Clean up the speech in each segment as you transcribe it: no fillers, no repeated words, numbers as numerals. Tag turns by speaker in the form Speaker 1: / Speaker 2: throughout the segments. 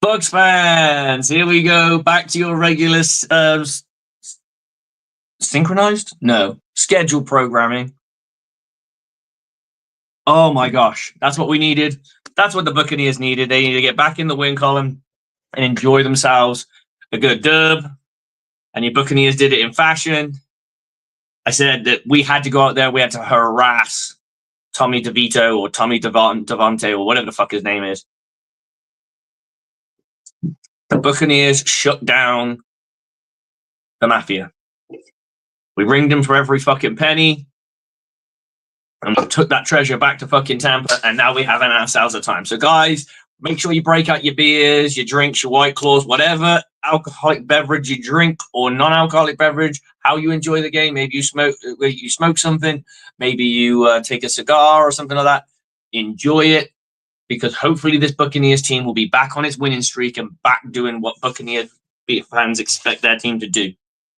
Speaker 1: Bucs fans, here we go. Back to your regular synchronized? No. Scheduled programming. Oh my gosh. That's what we needed. That's what the Buccaneers needed. They needed to get back in the win column and enjoy themselves. A good dub. And your Buccaneers did it in fashion. I said that we had to go out there. We had to harass Tommy DeVito or Tommy Devontae or whatever the fuck his name is. The Buccaneers shut down the Mafia. We ringed them for every fucking penny. And we took that treasure back to fucking Tampa. And now we have ourselves a time. So, guys, make sure you break out your beers, your drinks, your White Claws, whatever alcoholic beverage you drink or non-alcoholic beverage, how you enjoy the game. Maybe you smoke something. Maybe you take a cigar or something like that. Enjoy it. Because hopefully this Buccaneers team will be back on its winning streak and back doing what Buccaneers fans expect their team to do.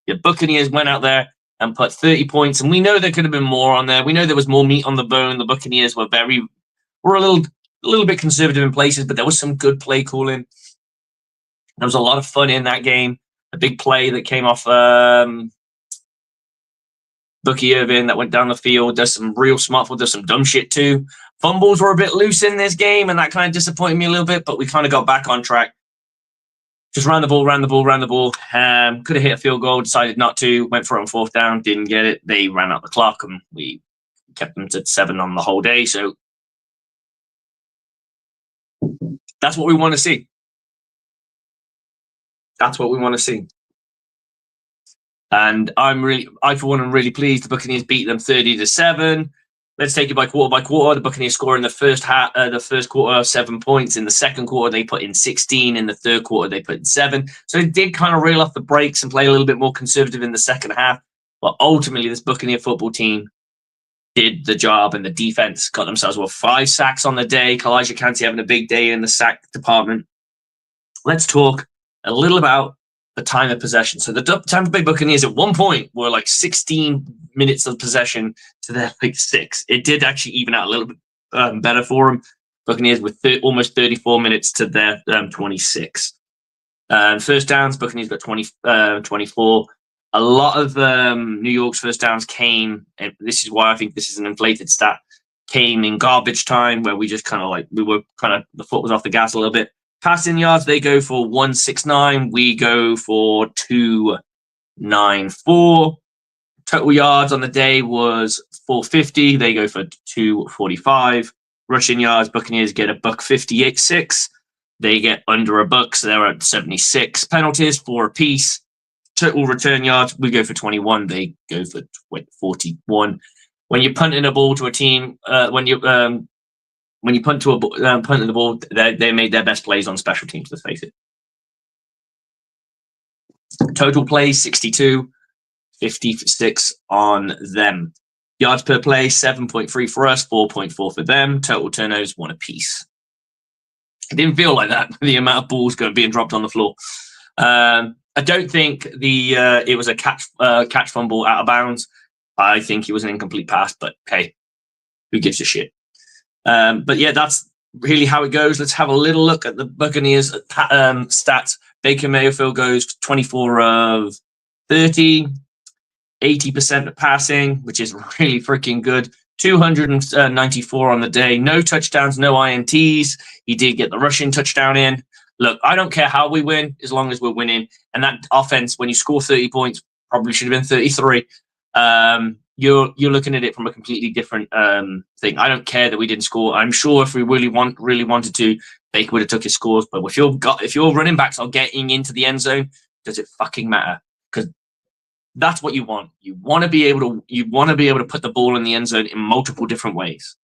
Speaker 1: The Buccaneers went out there and put 30 points, and we know there could have been more on there. We know there was more meat on the bone. The Buccaneers were a little bit conservative in places, but there was some good play calling. There was a lot of fun in that game. A big play that came off Bucky Irvin that went down the field. Does some real smart football, does some dumb shit too. Fumbles were a bit loose in this game, and that kind of disappointed me a little bit, but we kind of got back on track. Just ran the ball. Could have hit a field goal, decided not to. Went for it on fourth down, didn't get it. They ran out the clock, and we kept them to 7 on the whole day. So that's what we want to see. That's what we want to see. And I for one am really pleased the Buccaneers beat them 30-7. Let's take it by quarter. The Buccaneers score in the first quarter 7 points. In the second quarter, they put in 16. In the third quarter, they put in 7. So they did kind of reel off the brakes and play a little bit more conservative in the second half. But ultimately, this Buccaneer football team did the job, and the defense got themselves 5 sacks on the day. Kalijah Kancey having a big day in the sack department. Let's talk a little about the time of possession. So the Tampa Bay Buccaneers at one point were like 16 minutes of possession to their 6. It did actually even out a little bit better for them. Buccaneers with almost 34 minutes to their 26. First downs, Buccaneers got 24. A lot of New York's first downs came, and this is why I think this is an inflated stat, came in garbage time where we just kind of the foot was off the gas a little bit. Passing yards, they go for 169. We go for 294. Total yards on the day was 450. They go for 245. Rushing yards, Buccaneers get a $158.6. They get under $1, so they're at 76. Penalties, 4 apiece. Total return yards, we go for 21. They go for 41. When you're punting a ball to a team, when you punt to punting the ball, they made their best plays on special teams, let's face it. Total plays, 62, 56 on them. Yards per play, 7.3 for us, 4.4 for them. Total turnovers, 1 apiece. It didn't feel like that, the amount of balls being dropped on the floor. I don't think it was a catch fumble out of bounds. I think it was an incomplete pass, but hey, who gives a shit? But yeah, that's really how it goes. Let's have a little look at the Buccaneers stats. Baker Mayfield goes 24 of 30, 80% passing, which is really freaking good. 294 on the day. No touchdowns, no INTs. He did get the rushing touchdown in. Look, I don't care how we win as long as we're winning. And that offense, when you score 30 points, probably should have been 33. You're looking at it from a completely different thing. I don't care that we didn't score. I'm sure if we really wanted to, Baker would have took his scores. But if your running backs are getting into the end zone, does it fucking matter? Because that's what you want. You want to be able to put the ball in the end zone in multiple different ways.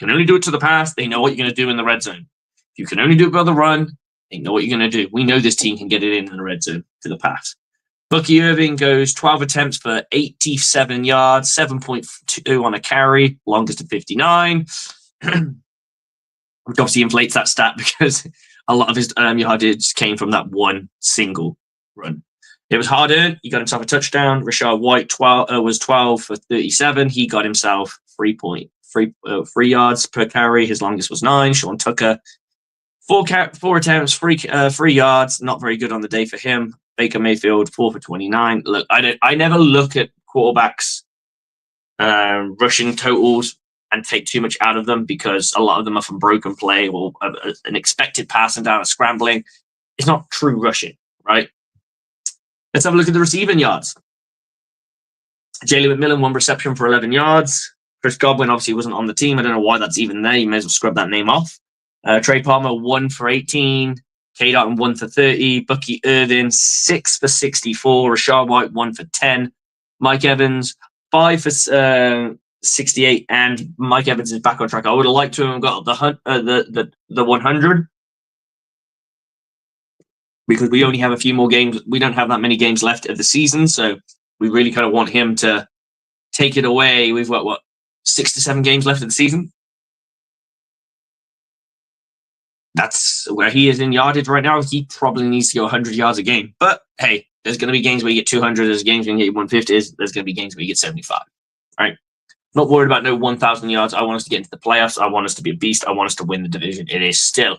Speaker 1: can only do it to the pass, they know what you're going to do in the red zone. If you can only do it by the run, they know what you're going to do. We know this team can get it in the red zone to the pass. Bucky Irving goes 12 attempts for 87 yards, 7.2 on a carry, longest of 59. Which obviously inflates that stat because a lot of his yardage came from that one single run. It was hard earned. He got himself a touchdown. Rashad White was 12 for 37. He got himself 3 yards per carry. His longest was 9. Sean Tucker, 4 attempts, 3 yards. Not very good on the day for him. Baker Mayfield, 4 for 29. Look, I never look at quarterbacks rushing totals and take too much out of them because a lot of them are from broken play or an expected passing down, a scrambling. It's not true rushing, right? Let's have a look at the receiving yards. Jalen McMillan, 1 reception for 11 yards. Chris Godwin obviously wasn't on the team. I don't know why that's even there. You may as well scrub that name off. Trey Palmer, 1 for 18. K. Dotton, 1 for 30. Bucky Irving, 6 for 64. Rashad White, 1 for 10. Mike Evans, 5 for 68. And Mike Evans is back on track. I would have liked to have got the 100 because we only have a few more games. We don't have that many games left of the season, so we really kind of want him to take it away. We've got, 6 to 7 games left of the season? That's where he is in yardage right now. He probably needs to go 100 yards a game. But, hey, there's going to be games where you get 200. There's games where you get 150. There's going to be games where you get 75. Right? Not worried about no 1,000 yards. I want us to get into the playoffs. I want us to be a beast. I want us to win the division. It is still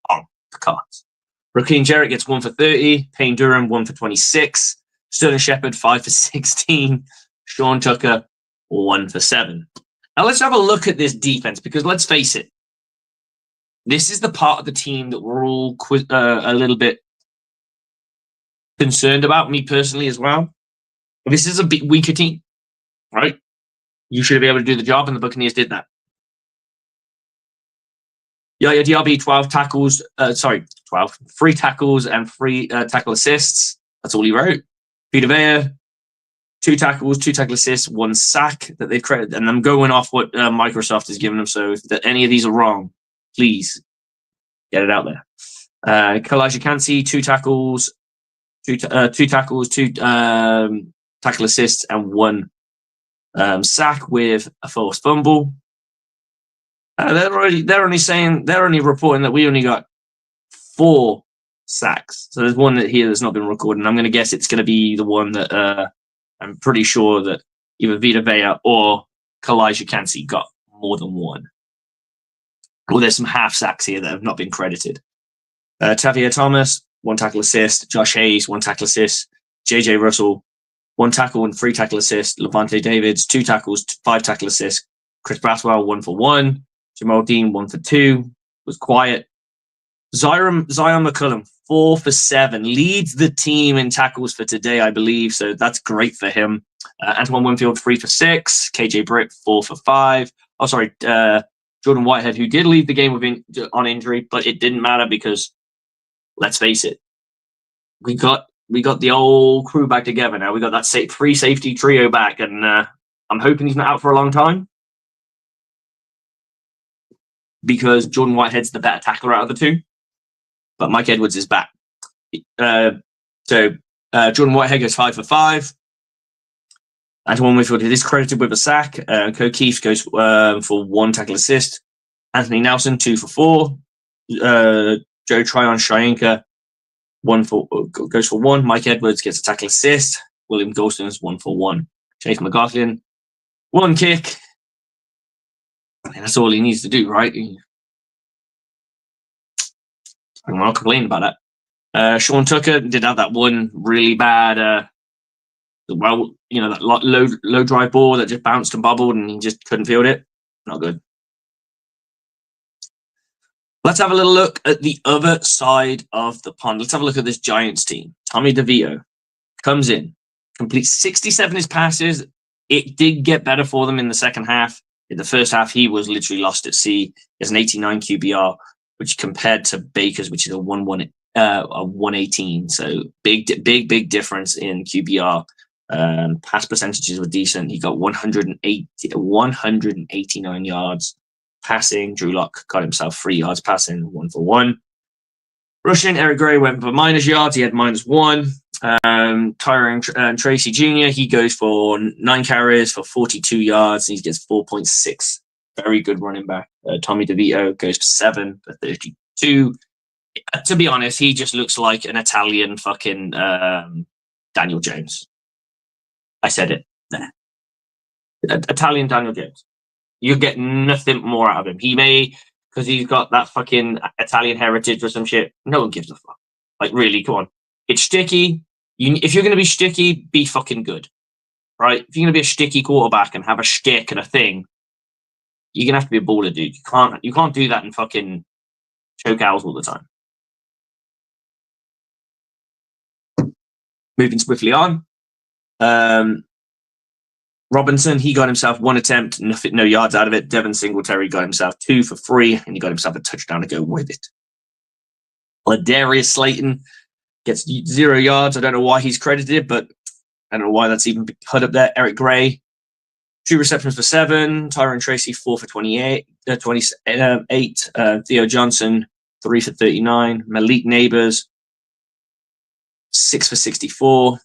Speaker 1: on the cards. Raheem Jarrett gets 1 for 30. Payne Durham, 1 for 26. Sterling Shepard, 5 for 16. Sean Tucker, 1 for 7. Now let's have a look at this defense because let's face it. This is the part of the team that we're all a little bit concerned about, me personally as well. This is a bit weaker team, right? You should be able to do the job, and the Buccaneers did that. Yaya Diaby, 12 tackles. 12. 3 tackles and 3 tackle assists. That's all he wrote. Vita Vea, 2 tackles, 2 tackle assists, 1 sack that they've credited. And I'm going off what Microsoft has given them. So if any of these are wrong, please get it out there. Kalijah Kancey, 2 tackles, 2 tackles, 2 tackle assists, and 1 sack with a forced fumble. They're only reporting that we only got 4 sacks. So there's one that here that's not been recorded. And I'm going to guess it's going to be the one that I'm pretty sure that either Vita Vea or Kalijah Kancey got more than 1. Well, there's some half sacks here that have not been credited. Tavier Thomas, 1 tackle assist. Josh Hayes, 1 tackle assist. JJ Russell, 1 tackle and 3 tackle assists. Levante Davids, 2 tackles, 5 tackle assists. Chris Braswell, 1 for 1. Jamal Dean, 1 for 2. Was quiet. Zion McCullum, 4 for 7. Leads the team in tackles for today, I believe. So that's great for him. Antoine Winfield, 3 for 6. KJ Britt, 4 for 5. Oh, sorry. Jordan Whitehead, who did leave the game on injury, but it didn't matter because, let's face it, we got the old crew back together now. We got that free safety trio back, and I'm hoping he's not out for a long time because Jordan Whitehead's the better tackler out of the 2, but Mike Edwards is back. So Jordan Whitehead goes 5 for 5. Antoine Winfield is credited with a sack. Keith goes for 1 tackle assist. Anthony Nelson, 2 for 4. Joe Tryon Shayenka, goes for 1. Mike Edwards gets a tackle assist. William Golston is 1 for 1. Chase McLaughlin, 1 kick. I mean, that's all he needs to do, right? I'm not complaining about that. Sean Tucker did have that one really bad, that low drive ball that just bounced and bubbled and he just couldn't field it. Not good. Let's have a little look at the other side of the pond. Let's have a look at this Giants team. Tommy DeVito comes in, completes 67 of his passes. It did get better for them in the second half. In the first half, he was literally lost at sea. He has an 89 QBR, which compared to Baker's, which is a 118. So big difference in QBR. Pass percentages were decent. He got 189 yards, Passing, Drew Lock got himself 3 yards passing, 1 for 1. Rushing, Eric Gray went for minus yards. He had -1. Tyron Tracy Jr., he goes for 9 carries for 42 yards. And he gets 4.6. Very good running back. Tommy DeVito goes for 7 for 32. To be honest, he just looks like an Italian fucking Daniel Jones. I said it there. Italian Daniel Jones. You get nothing more out of him. He may, because he's got that fucking Italian heritage or some shit. No one gives a fuck. Like, really, come on. It's sticky. If you're going to be sticky, be fucking good. Right? If you're going to be a sticky quarterback and have a shtick and a thing, you're going to have to be a baller, dude. You can't do that and fucking choke owls all the time. Moving swiftly on. Robinson, he got himself 1 attempt, no yards out of it. Devin Singletary got himself 2 for 3, and he got himself a touchdown to go with it. Ladarius Slayton gets 0 yards. I don't know why he's credited, but I don't know why that's even put up there. Eric Gray, 2 receptions for 7. Tyron Tracy, 4 for 28. Theo Johnson, 3 for 39. Malik Neighbors, 6 for 64.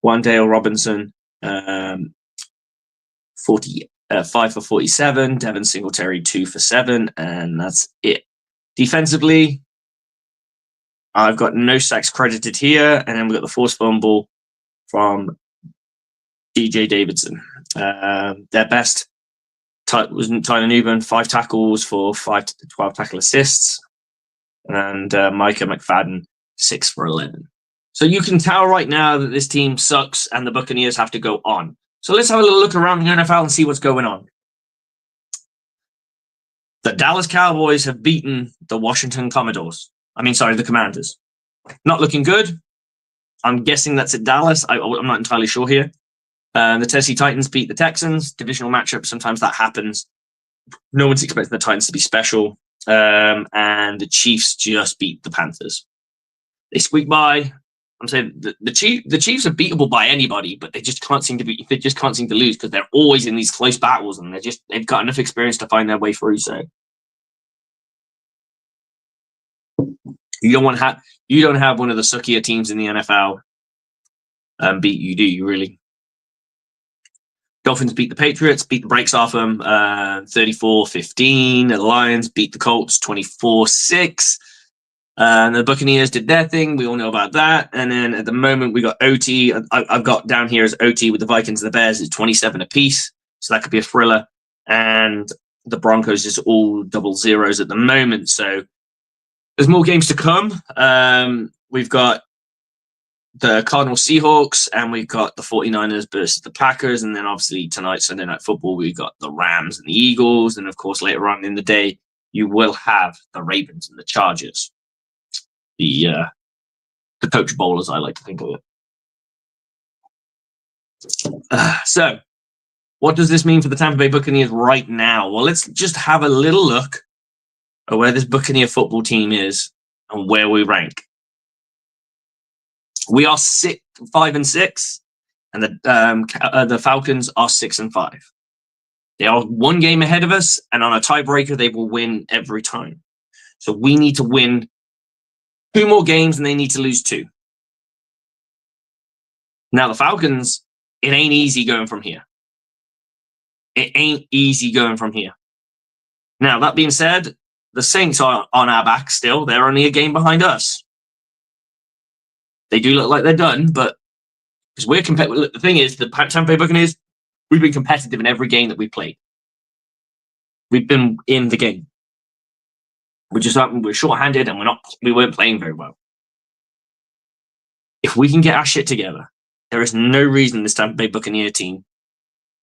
Speaker 1: Wandale Robinson, 5 for 47. Devin Singletary, 2 for 7. And that's it. Defensively, I've got no sacks credited here. And then we've got the forced fumble from DJ Davidson. Their best was Tyler Newman, 5 tackles for 5 to 12 tackle assists. And Micah McFadden, 6 for 11. So you can tell right now that this team sucks and the Buccaneers have to go on. So let's have a little look around the NFL and see what's going on. The Dallas Cowboys have beaten the Washington Commanders. The Commanders. Not looking good. I'm guessing that's at Dallas. I'm not entirely sure here. The Tennessee Titans beat the Texans. Divisional matchup. Sometimes that happens. No one's expecting the Titans to be special. And the Chiefs just beat the Panthers. They squeaked by. I'm saying the Chiefs are beatable by anybody, but they just can't seem to lose because they're always in these close battles, and they've got enough experience to find their way through. So you don't have one of the suckier teams in the NFL beat you, do you really? Dolphins beat the Patriots, beat the brakes off them 34-15. The Lions beat the Colts 24-6. And the Buccaneers did their thing. We all know about that. And then at the moment, we got OT. I've got down here as OT with the Vikings and the Bears. It's 27 apiece. So that could be a thriller. And the Broncos is all double zeros at the moment. So there's more games to come. We've got the Cardinals Seahawks, and we've got the 49ers versus the Packers. And then obviously tonight, Sunday Night Football, we've got the Rams and the Eagles. And of course, later on in the day, you will have the Ravens and the Chargers. The Coach Bowl, as I like to think of it. So, what does this mean for the Tampa Bay Buccaneers right now? Well, let's just have a little look at where this Buccaneer football team is and where we rank. We are 5-6, and the Falcons are 6-5. They are 1 game ahead of us, and on a tiebreaker, they will win every time. So we need to win 2 more games, and they need to lose 2. Now, the Falcons, it ain't easy going from here. Now, that being said, the Saints are on our back still. They're only a game behind us. They do look like they're done, but because we're competitive. The thing is, the Tampa Bay Buccaneers, we've been competitive in every game that we've played. We've been in the game. We're short-handed and we weren't playing very well. If we can get our shit together, there is no reason this Tampa Bay Buccaneer team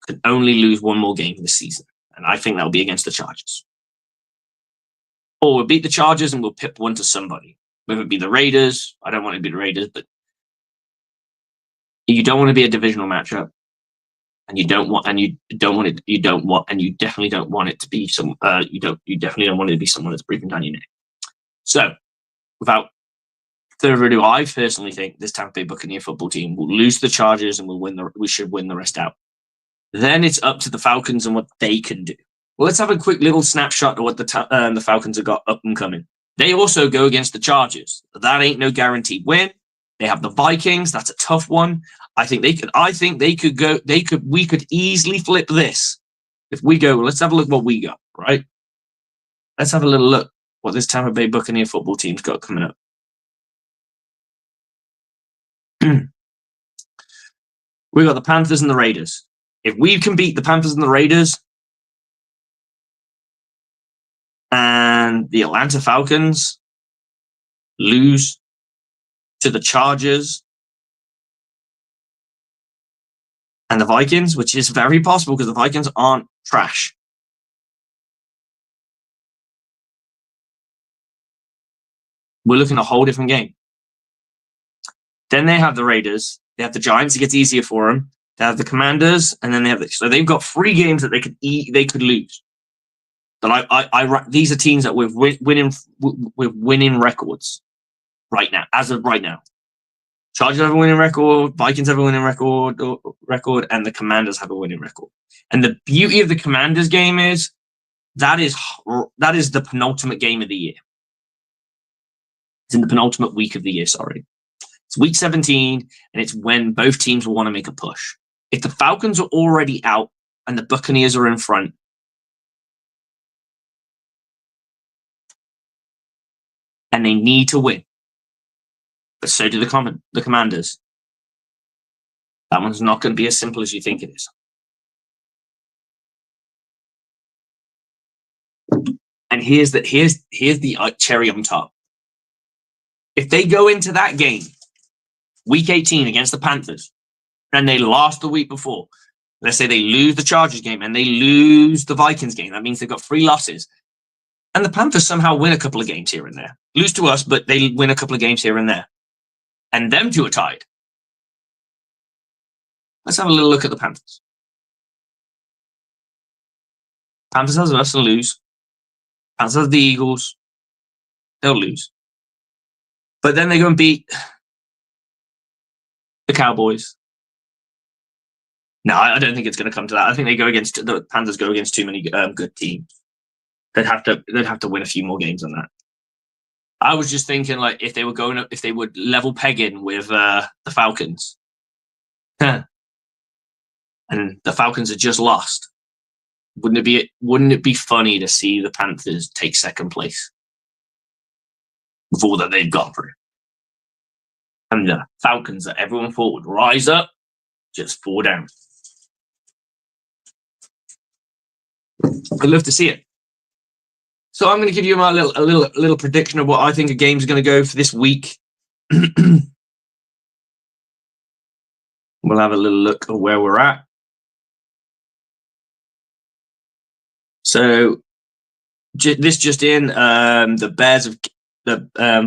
Speaker 1: could only lose 1 more game this season. And I think that'll be against the Chargers. Or we'll beat the Chargers and we'll pip one to somebody. Whether it be the Raiders, I don't want it to be the Raiders, but you don't want to be a divisional matchup. And you definitely don't want it to be you definitely don't want it to be someone that's breathing down your neck. So, without further ado, I personally think this Tampa Bay Buccaneer football team will lose the Chargers and we should win the rest out. Then it's up to the Falcons and what they can do. Well, let's have a quick little snapshot of what the Falcons have got up and coming. They also go against the Chargers. That ain't no guaranteed win. They have the Vikings. That's a tough one. I think they could go. We could easily flip this if we go. Let's have a look what we got. Right. Let's have a little look what this Tampa Bay Buccaneer football team's got coming up. We've got the Panthers and the Raiders. If we can beat the Panthers and the Raiders and the Atlanta Falcons lose to the Chargers and the Vikings, which is very possible because the Vikings aren't trash. We're looking at a whole different game. Then they have the Raiders. They have the Giants. It gets easier for them. They have the Commanders, and then they have so they've got 3 games that they could lose. But these are teams that with winning records right now, as of right now. Chargers have a winning record, Vikings have a winning record, and the Commanders have a winning record. And the beauty of the Commanders game is that is the penultimate game of the year. It's in the penultimate week of the year, sorry. It's week 17, and it's when both teams will want to make a push. If the Falcons are already out and the Buccaneers are in front, and they need to win, but so do the Commanders, that one's not going to be as simple as you think it is. And here's the cherry on top. If they go into that game, week 18 against the Panthers, and they lost the week before, let's say they lose the Chargers game and they lose the Vikings game, that means they've got 3 losses. And the Panthers somehow win a couple of games here and there. Lose to us, but they win a couple of games here and there. And them 2 are tied. Let's have a little look at the Panthers. Panthers has us and lose. Panthers has the Eagles. They'll lose. But then they go and beat the Cowboys. No, I don't think it's going to come to that. I think the Panthers go against too many good teams. They'd have to win a few more games than that. I was just thinking, like, if they would level pegging with the Falcons, and the Falcons had just lost, wouldn't it be funny to see the Panthers take second place with all that they've gone through, and the Falcons that everyone thought would rise up just fall down? I'd love to see it. So I'm going to give you my little prediction of what I think a game's going to go for this week. We'll have a little look at where we're at. So this just in, the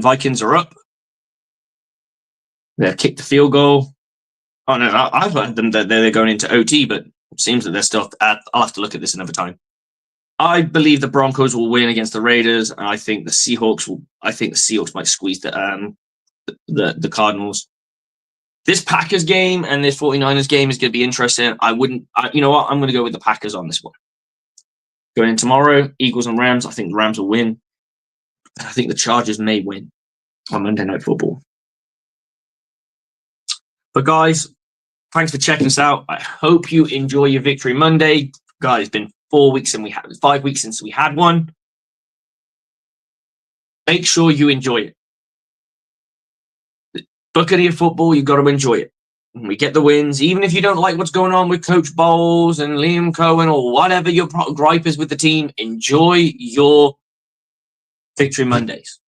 Speaker 1: Vikings are up. They kicked the field goal. Oh no, I've heard them that they're going into OT, but it seems that they're still. I'll have to look at this another time. I believe the Broncos will win against the Raiders, and I think the Seahawks might squeeze the Cardinals. This Packers game and this 49ers game is going to be interesting. You know what? I'm going to go with the Packers on this one. Going in tomorrow, Eagles and Rams. I think the Rams will win. And I think the Chargers may win on Monday Night Football. But guys, thanks for checking us out. I hope you enjoy your Victory Monday. Guys, it's been 5 weeks since we had one. Make sure you enjoy it. Buccaneer football, you've got to enjoy it. And we get the wins, even if you don't like what's going on with Coach Bowles and Liam Cohen or whatever your gripe is with the team. Enjoy your Victory Mondays.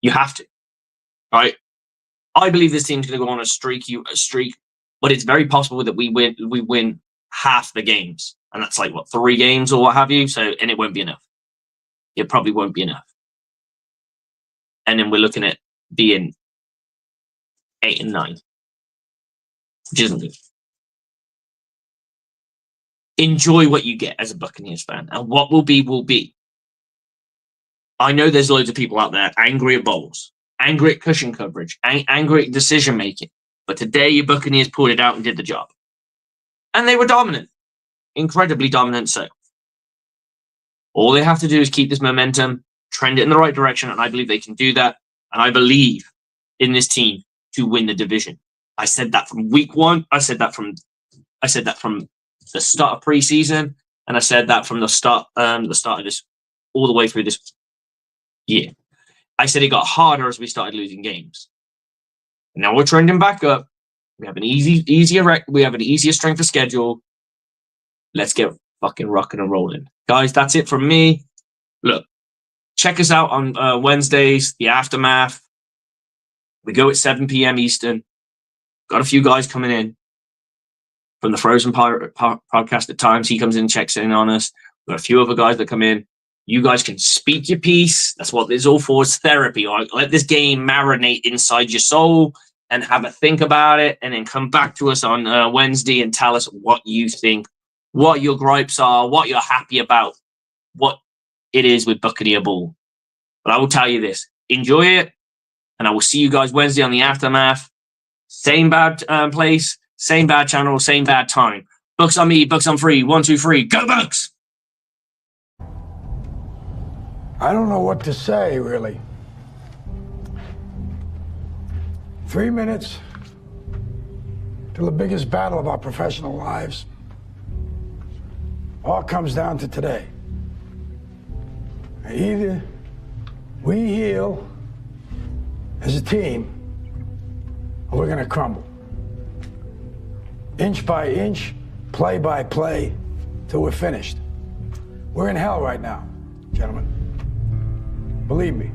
Speaker 1: You have to. All right. I believe this team's going to go on a streak, but it's very possible that we win half the games, and that's like 3 games or what have you. So, and it won't be enough. It probably won't be enough. And then we're looking at being 8 and 9, which isn't good. Enjoy what you get as a Buccaneers fan, and what will be. I know there's loads of people out there angry at Bowles, angry at cushion coverage, angry at decision making. But today, your Buccaneers pulled it out and did the job. And they were dominant. Incredibly dominant. So all they have to do is keep this momentum, trend it in the right direction, and I believe they can do that. And I believe in this team to win the division. I said that from week one. I said that from the start of preseason, and I said that from the start of this, all the way through this year. I said it got harder as we started losing games. Now we're trending back up. We have an easier strength of schedule. Let's get fucking rocking and rolling, guys. That's it from me. Look, check us out on Wednesdays, the Aftermath. We go at 7 p.m. Eastern. Got a few guys coming in from the Frozen podcast at times. He comes in and checks in on us. We've got a few other guys that come in. You guys can speak your piece. That's what it's all for. It's therapy. All right? Let this game marinate inside your soul and have a think about it, and then come back to us on Wednesday and tell us what you think, what your gripes are, what you're happy about, what it is with Buccaneer Ball. But I will tell you this. Enjoy it, and I will see you guys Wednesday on the Aftermath. Same bad place, same bad channel, same bad time. Bucs on me, Bucs on free. 1, 2, 3. Go Bucs!
Speaker 2: I don't know what to say, really. 3 minutes till the biggest battle of our professional lives. All comes down to today. Either we heal as a team, or we're going to crumble. Inch by inch, play by play, till we're finished. We're in hell right now, gentlemen. Believe me.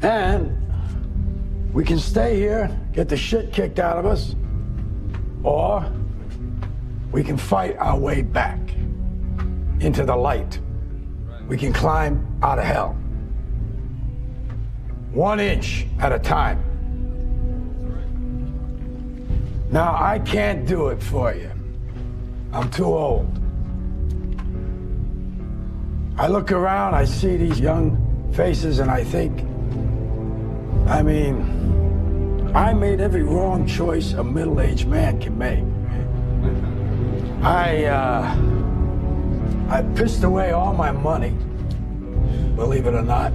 Speaker 2: And we can stay here, get the shit kicked out of us, or we can fight our way back into the light. We can climb out of hell. 1 inch at a time. Now, I can't do it for you. I'm too old. I look around, I see these young faces, and I think, I I made every wrong choice a middle-aged man can make. I pissed away all my money, believe it or not.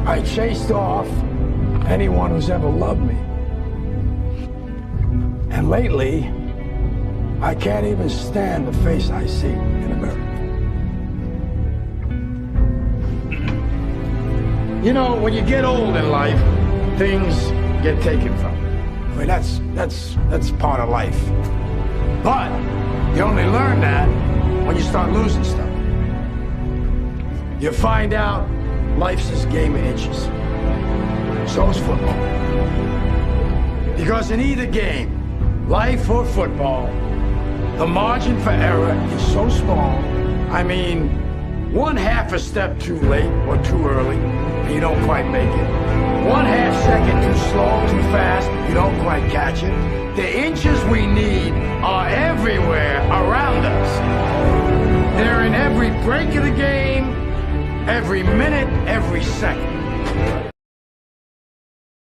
Speaker 2: I chased off anyone who's ever loved me. And lately, I can't even stand the face I see in the mirror. You know, when you get old in life, things get taken from you. That's part of life. But you only learn that when you start losing stuff. You find out life's this game of inches. So is football. Because in either game, life or football, the margin for error is so small. 1/2 a step too late or too early, and you don't quite make it. 1/2 second too slow, too fast, you don't quite catch it. The inches we need are everywhere around us. They're in every break of the game, every minute, every second.